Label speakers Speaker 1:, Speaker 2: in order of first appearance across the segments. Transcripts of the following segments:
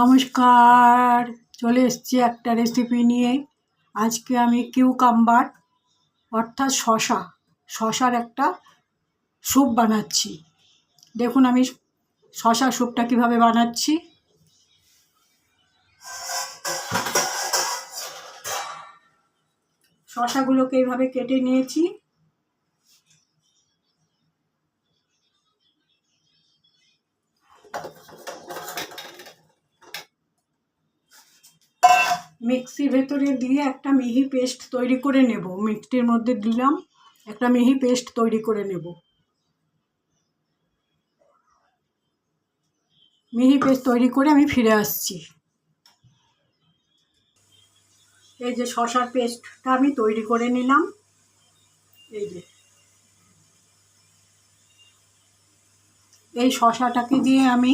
Speaker 1: নমস্কার, চলে এসেছি একটা রেসিপি নিয়ে। আজকে আমি কিউকাম্বার অর্থাৎ শশার একটা স্যুপ বানাচ্ছি। দেখুন আমি শশা স্যুপটা কিভাবে বানাচ্ছি। শশাগুলোকে এইভাবে কেটে নিয়েছি। মিক্সির ভেতরে দিয়ে একটা মিহি পেস্ট তৈরি করে নেব। মিক্সির মধ্যে দিলাম, একটা মিহি পেস্ট তৈরি করে নেব। মিহি পেস্ট তৈরি করে আমি ফিরে আসছি। এই যে শশার পেস্টটা আমি তৈরি করে নিলাম। এই শশাটাকে দিয়ে আমি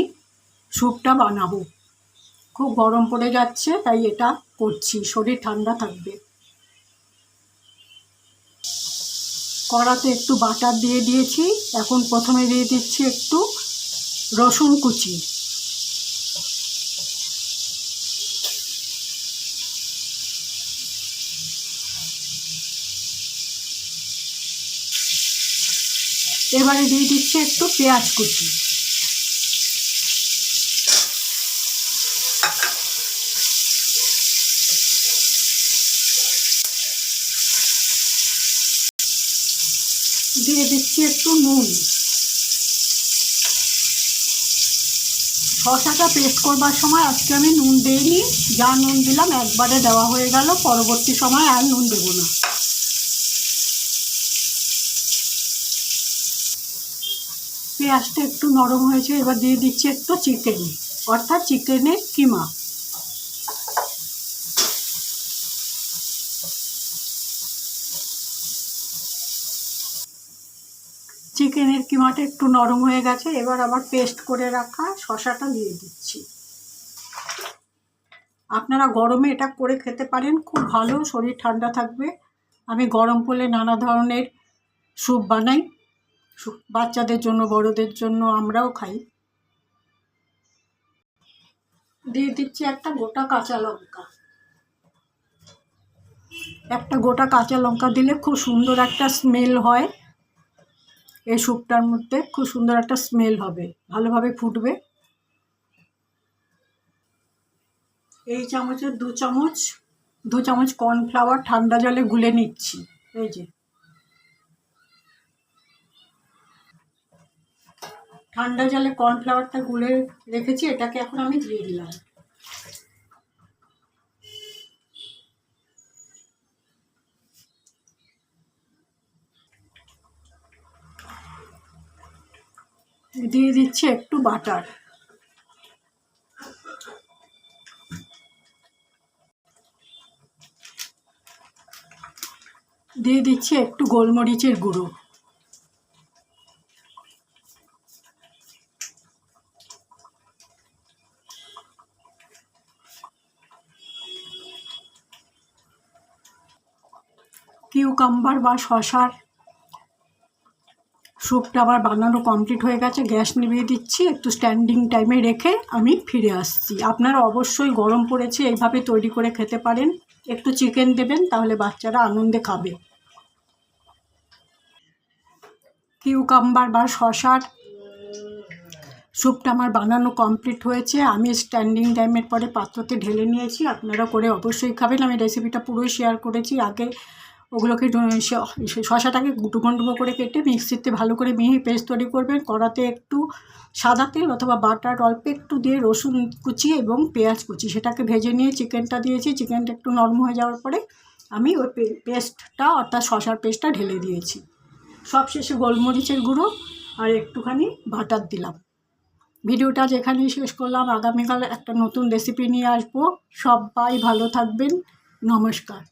Speaker 1: স্যুপটা বানাবো। খুব গরম পড়ে যাচ্ছে, তাই এটা করছি, শরীর ঠান্ডা থাকবে। কড়াতে একটু বাটার দিয়ে দিয়েছি। এখন প্রথমে দিয়ে দিচ্ছি একটু রসুন কুচি। এবারে দিয়ে দিচ্ছি একটু পেঁয়াজ কুচি। দিয়ে দিচ্ছি একটু নুন। শশাটা পেস্ট করবার সময় আজকে আমি নুন দিইনি, যা নুন দিলাম একবারে দেওয়া হয়ে গেল, পরবর্তী সময় আর নুন দেবো না। পেঁয়াজটা একটু নরম হয়েছে, এবার দিয়ে দিচ্ছি একটু চিকেন অর্থাৎ চিকেনের কিমা। চিকেনের কিমাটা একটু নরম হয়ে গেছে, এবার আবার পেস্ট করে রাখা শশাটা দিয়ে দিচ্ছি। আপনারা গরমে এটা করে খেতে পারেন, খুব ভালো, শরীর ঠান্ডা থাকবে। আমি গরম পড়লে নানা ধরনের স্যুপ বানাই, বাচ্চাদের জন্য, বড়দের জন্য, আমরাও খাই। দিয়ে দিচ্ছি একটা গোটা কাঁচা লঙ্কা। একটা গোটা কাঁচা লঙ্কা দিলে খুব সুন্দর একটা স্মেল হয়। এই স্যুপটার মধ্যে খুব সুন্দর একটা স্মেল হবে, ভালোভাবে ফুটবে। এই চামচের দু চামচ কর্নফ্লাওয়ার ঠান্ডা জলে গুলে নিচ্ছি। এই যে ঠান্ডা জলে কর্নফ্লাওয়ারটা গুলে রেখেছি, এটাকে এখন আমি দিয়ে দিলাম। দিয়ে দিচ্ছি একটু বাটার। দিয়ে দিচ্ছি একটু গোলমরিচের গুঁড়ো। কিউকাম্বার বা শশার স্যুপটা আবার বানানো কমপ্লিট হয়ে গেছে। গ্যাস নিভিয়ে দিচ্ছি, একটু স্ট্যান্ডিং টাইমে রেখে আমি ফিরে আসছি। আপনারা অবশ্যই গরম পড়েছে এইভাবে তৈরি করে খেতে পারেন। একটু চিকেন দেবেন, তাহলে বাচ্চারা আনন্দে খাবে। কিউকাম্বার বা শশার স্যুপটা আমার বানানো কমপ্লিট হয়েছে। আমি স্ট্যান্ডিং টাইমের পরে পাত্রতে ঢেলে নিয়েছি। আপনারা করে অবশ্যই খাবেন। আমি রেসিপিটা পুরোই শেয়ার করেছি আগে। ওগুলোকে শশাটাকে ডুবো ডুবো করে কেটে মিক্সিতে ভালো করে মিহি পেস্ট তৈরি করবেন। কড়াতে একটু সাদা তেল অথবা বাটার অল্প একটু দিয়ে রসুন কুচি এবং পেঁয়াজ কুচি সেটাকে ভেজে নিয়ে চিকেনটা দিয়েছি। চিকেনটা একটু নরম হয়ে যাওয়ার পরে আমি ওই পেস্টটা অর্থাৎ শশার পেস্টটা ঢেলে দিয়েছি। সবশেষে গোলমরিচের গুঁড়ো আর একটুখানি বাটার দিলাম। ভিডিওটা যেখানেই শেষ করলাম। আগামীকাল একটা নতুন রেসিপি নিয়ে আসবো। সবাই ভালো থাকবেন। নমস্কার।